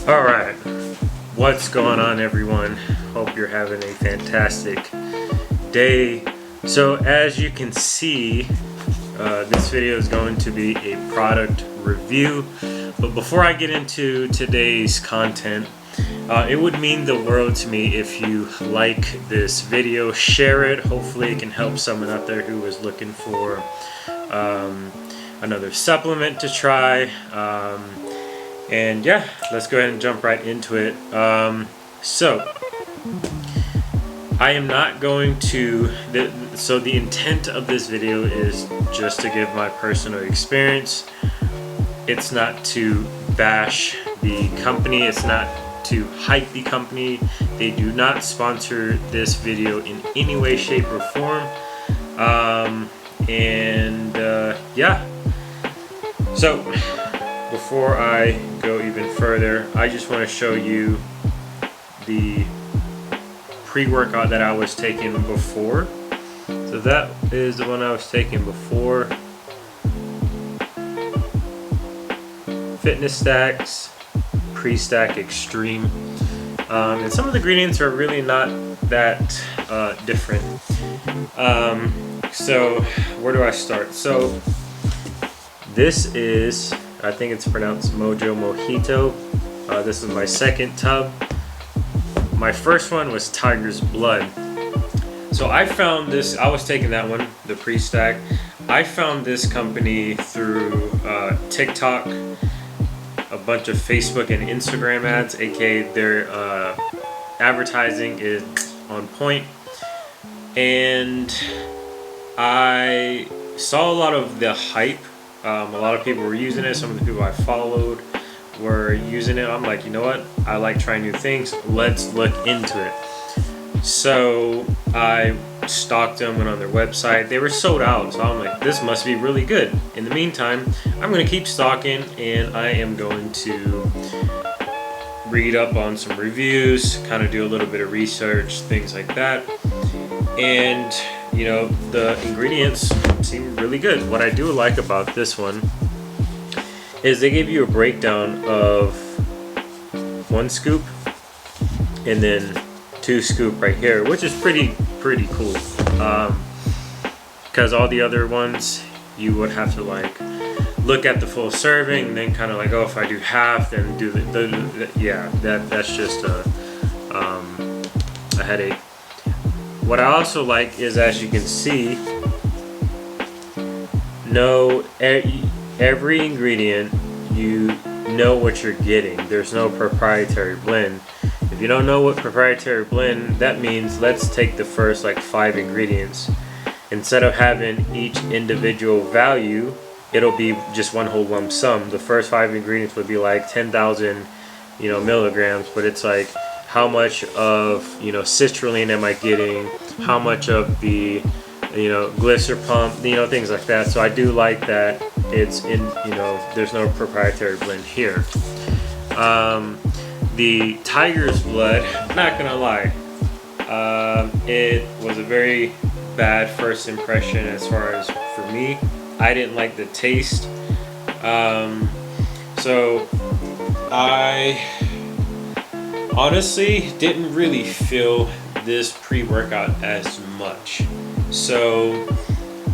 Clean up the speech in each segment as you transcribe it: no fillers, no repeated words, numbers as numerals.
All right, what's going on, everyone? Hope you're having a fantastic day. So as you can see, this video is going to be a product review. But before I get into today's content, it would mean the world to me if you like this video, share it. Hopefully it can help someone out there who is looking for another supplement to try. And yeah, let's go ahead and jump right into it. So I am not going to, so the intent of this video is just to give my personal experience. It's not to bash the company, it's not to hype the company. They do not sponsor this video in any way, shape, or form. Yeah, so before I go even further, I just want to show you the pre-workout that I was taking before. So that is the one I was taking before. Fitness Stacks Pre-Stack Extreme. And some of the ingredients are really not that different. So where do I start? So this is, I think it's pronounced Mojo Mojito. This is my second tub. My first one was Tiger's Blood. So I found this, I was taking that one, the pre-stack. I found this company through TikTok, a bunch of Facebook and Instagram ads, aka their advertising is on point. And I saw a lot of the hype. A lot of people were using it. Some of the people I followed were using it. I'm like, you know what? I like trying new things. Let's look into it. So I stalked them, went on their website. They were sold out. So I'm like, this must be really good. In the meantime, I'm going to keep stalking, and I am going to read up on some reviews, kind of do a little bit of research, things like that. And you know, the ingredients seem really good. What I do like about this one is they give you a breakdown of 1 scoop and then 2 scoop right here, which is pretty cool. Because all the other ones you would have to like look at the full serving and then kind of like, oh, if I do half, then do yeah, that's just a headache. What I also like is, as you can see, every ingredient, you know what you're getting. There's no proprietary blend. If you don't know what proprietary blend, that means let's take the first like 5 ingredients. Instead of having each individual value, it'll be just one whole lump sum. The first 5 ingredients would be like 10,000, milligrams, but it's like, how much of, citrulline am I getting? How much of the, glycer pump, things like that. So I do like that it's in, there's no proprietary blend here. The Tiger's Blood, not gonna lie, it was a very bad first impression as far as for me. I didn't like the taste. So I honestly didn't really feel this pre-workout as much. So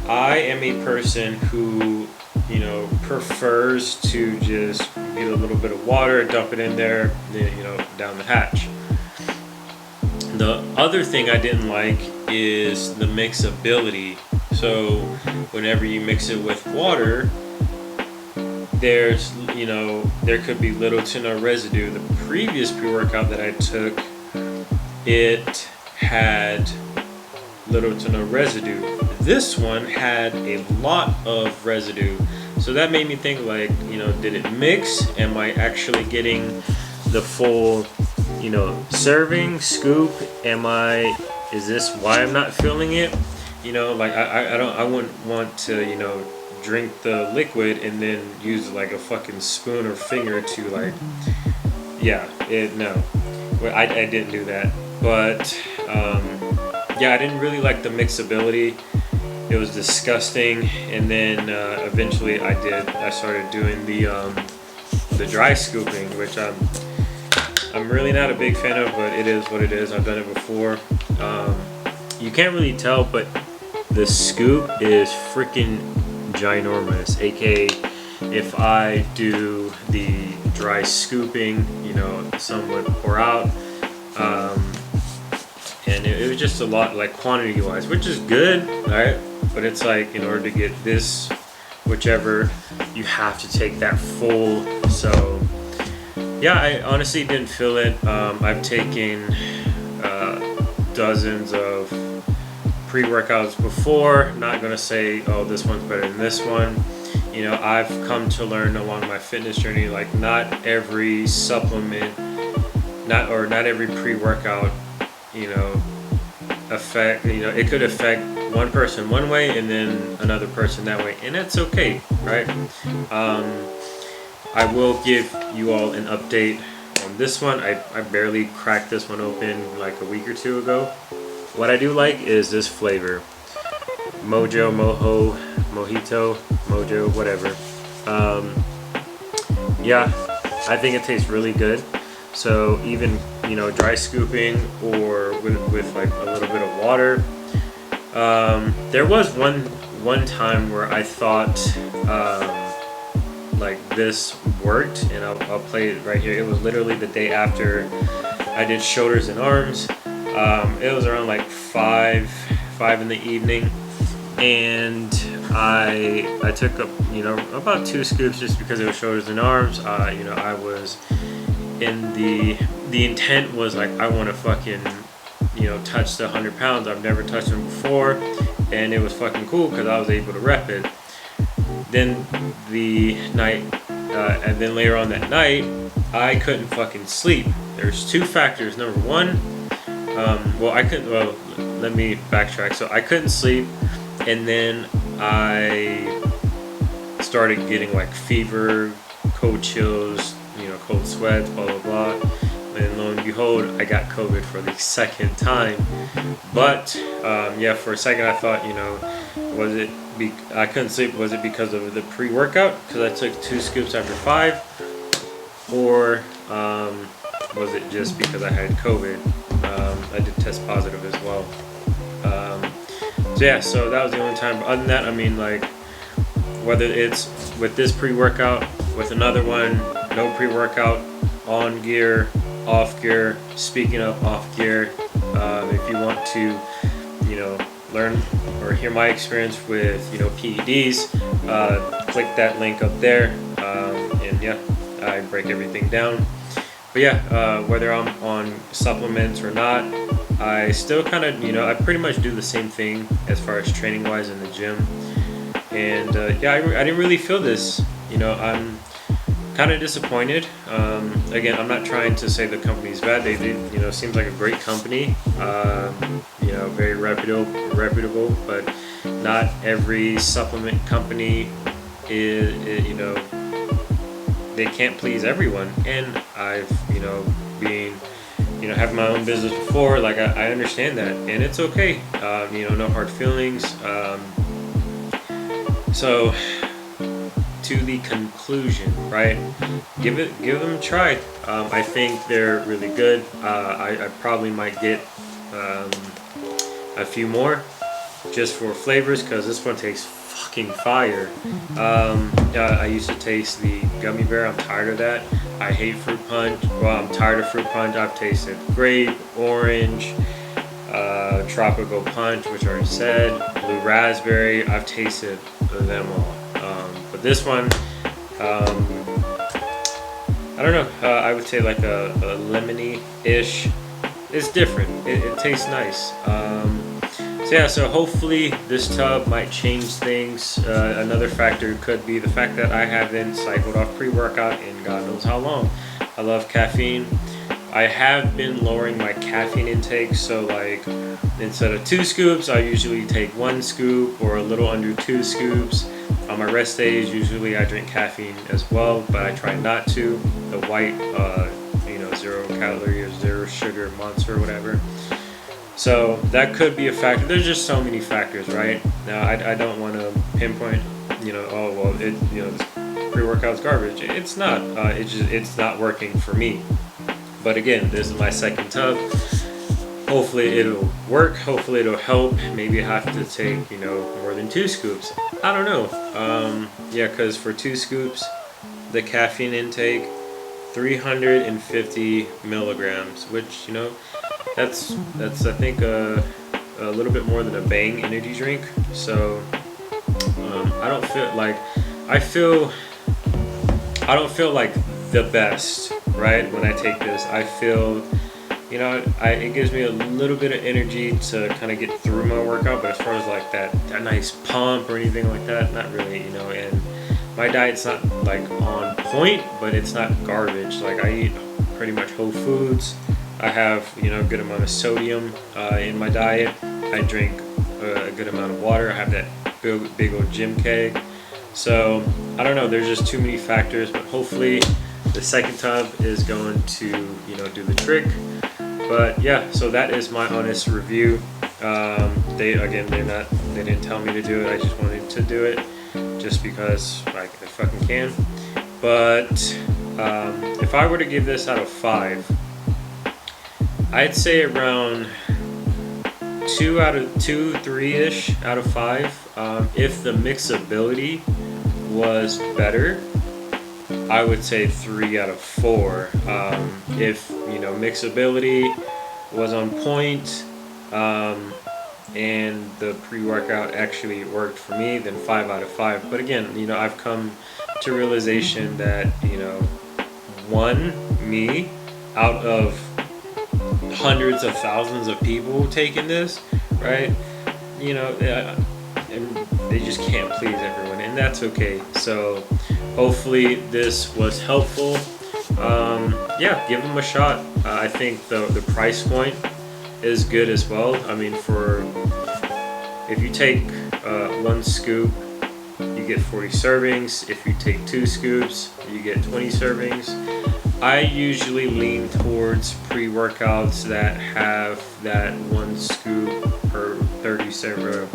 I am a person who prefers to just get a little bit of water, dump it in there, then down the hatch. The other thing I didn't like is the mixability. So whenever you mix it with water, there's there could be little to no residue. The previous pre-workout that I took, it had little to no residue. This one had a lot of residue, so that made me think like, did it mix? Am I actually getting the full serving scoop? Is this why I'm not feeling it? Like I wouldn't want to drink the liquid and then use like a fucking spoon or finger to like, no, I didn't do that. But yeah, I didn't really like the mixability. It was disgusting. And then eventually I started doing the dry scooping, which I'm I'm really not a big fan of, but it is what it is. I've done it before. You can't really tell, but the scoop is freaking ginormous. AKA, if I do the dry scooping, you know, some would pour out. And it was just a lot, like quantity wise, which is good, right? But it's like, in order to get this, whichever, you have to take that full. So yeah, I honestly didn't feel it. I've taken dozens of pre-workouts before. Not gonna say, oh, this one's better than this one. You know, I've come to learn along my fitness journey, like not every supplement, not every pre-workout, you know, it could affect one person one way and then another person that way, and that's okay, right? I will give you all an update on this one. I barely cracked this one open like a week or two ago. What I do like is this flavor, Mojo, Moho, Mojito, Mojo, whatever. Yeah, I think it tastes really good. So even, you know, dry scooping or with like a little bit of water. There was one time where I thought like this worked, and I'll play it right here. It was literally the day after I did shoulders and arms. It was around like 5 in the evening, and I took about 2 scoops just because it was shoulders and arms. You know, I was in the intent was like, I want to fucking, you know, touch the 100 pounds. I've never touched them before, and it was fucking cool because I was able to rep it. Then the night, and then later on that night, I couldn't fucking sleep. There's 2 factors. Number one, let me backtrack. So I couldn't sleep, and then I started getting like fever, cold chills, you know, cold sweats, blah blah blah. And lo and behold, I got COVID for the 2nd time. But yeah, for a second I thought, you know, I couldn't sleep. Was it because of the pre-workout? Because I took 2 scoops after 5, or was it just because I had COVID? I did test positive as well. So yeah, so that was the only time. But other than that, I mean, like, whether it's with this pre-workout, with another one, no pre-workout, on gear, off gear. Speaking of off gear, if you want to, you know, learn or hear my experience with, you know, PEDs, click that link up there, and yeah, I break everything down. But yeah, whether I'm on supplements or not, I still kind of, you know, I pretty much do the same thing as far as training wise in the gym. And yeah, I didn't really feel this. You know, I'm kind of disappointed. Again, I'm not trying to say the company's bad. They did, you know, seems like a great company. You know, very reputable, but not every supplement company is, you know, they can't please everyone. And I've, you know, having my own business before, like I understand that, and it's okay. You know, no hard feelings. So to the conclusion, right? Give them a try. I think they're really good. I probably might get a few more just for flavors, because this one tastes fucking fire. I used to taste the gummy bear. I'm tired of that. I hate fruit punch. Well, I'm tired of fruit punch. I've tasted grape, orange, tropical punch, which I already said, blue raspberry. I've tasted them all. But this one, I don't know. I would say like a lemony-ish. It's different. It tastes nice. So yeah, so hopefully this tub might change things. Another factor could be the fact that I haven't cycled off pre-workout in God knows how long. I love caffeine. I have been lowering my caffeine intake, so like instead of 2 scoops, I usually take 1 scoop or a little under 2 scoops. On my rest days, usually I drink caffeine as well, but I try not to. The white, 0 calorie or 0 sugar monster or whatever. So that could be a factor. There's just so many factors, right? Now I don't want to pinpoint, oh well, this pre-workout's garbage. It's not. It's not working for me. But again, this is my second tub. Hopefully it'll work, hopefully it'll help. Maybe I have to take, you know, more than 2 scoops. I don't know. Yeah, because for 2 scoops, the caffeine intake, 350 milligrams, which, you know, that's I think a little bit more than a Bang energy drink. So I don't feel like I don't feel like the best, right? When I take this, I feel, you know, it gives me a little bit of energy to kind of get through my workout, but as far as like that nice pump or anything like that, not really, you know. And my diet's not like on point, but it's not garbage. Like, I eat pretty much whole foods. I have, you know, a good amount of sodium in my diet. I drink a good amount of water. I have that big old gym keg. So I don't know, there's just too many factors, but hopefully the second tub is going to, you know, do the trick. But yeah, so that is my honest review. They didn't tell me to do it. I just wanted to do it just because I fucking can. But if I were to give this out of 5, I'd say around 3-ish out of 5. If the mixability was better, I would say 3 out of 4. If, you know, mixability was on point and the pre-workout actually worked for me, then 5 out of 5. But again, you know, I've come to realization that, you know, me out of hundreds of thousands of people taking this, right? You know, and they just can't please everyone, and that's okay. So hopefully this was helpful. Yeah, give them a shot. I think the price point is good as well. I mean, if you take 1 scoop, you get 40 servings. If you take 2 scoops, you get 20 servings. I usually lean towards pre-workouts that have that 1 scoop per 30 server.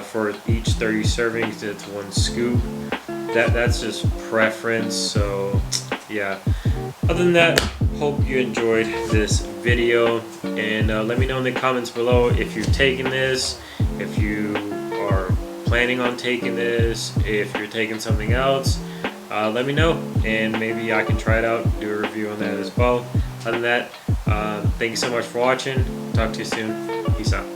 For each 30 servings, it's 1 scoop. That's just preference. So yeah, other than that, hope you enjoyed this video, and let me know in the comments below if you've taken this, if you are planning on taking this, if you're taking something else. Let me know, and maybe I can try it out, do a review on that as well. Other than that, thank you so much for watching. Talk to you soon. Peace out.